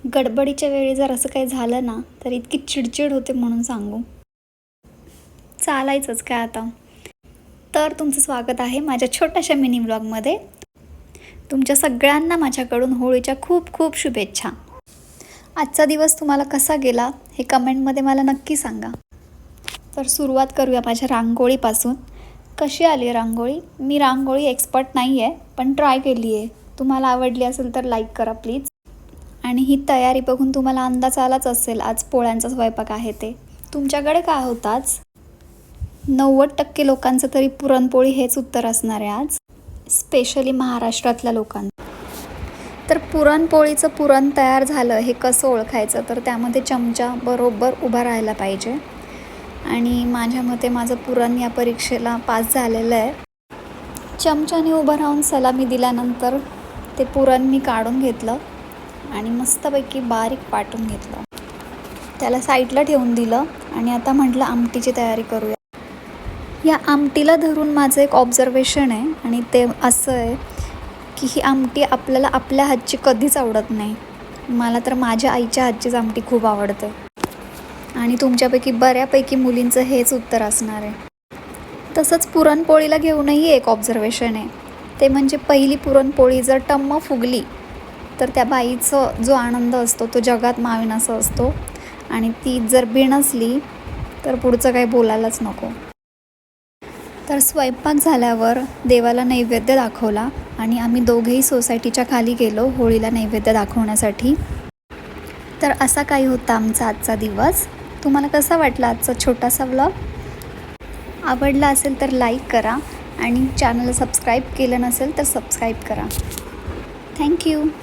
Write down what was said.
गडबडीच्या वेळी जर असं काही झालं ना तर इतकी चिडचिड होते म्हणून सांगू. चालायचंच काय आता. तर तुमचं स्वागत आहे माझ्या छोट्याशा मिनी ब्लॉगमध्ये. तुमच्या सगळ्यांना माझ्याकडून होळीच्या खूप खूप शुभेच्छा. आजचा दिवस तुम्हाला कसा गेला हे कमेंटमध्ये मला नक्की सांगा. तर सुरुवात करूया माझ्या रांगोळीपासून. कशी आली रांगोळी? मी रांगोळी एक्सपर्ट नाही आहे, पण ट्राय केली आहे. तुम्हाला आवडली असेल तर लाईक करा प्लीज. आणि ही तयारी बघून तुम्हाला अंदाज आलाच असेल आज पोळ्यांचा स्वयंपाक आहे ते. तुमच्याकडे काय होतं आज? 90% लोकांचं तरी पुरणपोळी हेच उत्तर असणार आहे आज, स्पेशली महाराष्ट्रातल्या लोकांना. तर पुरणपोळीचं पुरण तयार झालं हे कसं ओळखायचं? तर त्यामध्ये चमचा बरोबर उभा राहायला पाहिजे. आणि माझ्या मते माझं पुरण या परीक्षेला पास झालेलं आहे. चमच्याने उभं राहून सलामी दिल्यानंतर ते पुरण मी काढून घेतलं आणि मस्तपैकी बारीक पाटून घेतलं. त्याला साईडला ठेवून दिलं आणि आता म्हटलं आमटीची तयारी करूया. या आमटीला धरून माझं एक ऑब्झर्वेशन आहे आणि ते असं आहे की ही आमटी आपल्याला आपल्या हातची कधीच आवडत नाही. मला तर माझ्या आईच्या हातचीच आमटी खूप आवडते आणि तुमच्यापैकी बऱ्यापैकी मुलींचं हेच उत्तर असणार आहे. तसंच पुरणपोळीला घेऊनही एक ऑब्झर्वेशन आहे, ते म्हणजे पहिली पुरणपोळी जर टम्म फुगली तर त्या बाईचं जो आनंद असतो तो जगात मावेनासा असतो आणि ती जर बिनसली तर पुढचं काही बोलायलाच नको. तर स्वयंपाक झाल्यावर देवाला नैवेद्य दाखवला आणि आम्ही दोघेही सोसायटीच्या खाली गेलो होळीला नैवेद्य दाखवण्यासाठी. तर असा काही होता आमचा आजचा दिवस. तुम्हाला कसा वाटला आजचा छोटासा व्लॉग? आवडला असेल तर लाईक करा आणि चॅनलला सबस्क्राईब केलं नसेल तर सबस्क्राईब करा. थँक्यू.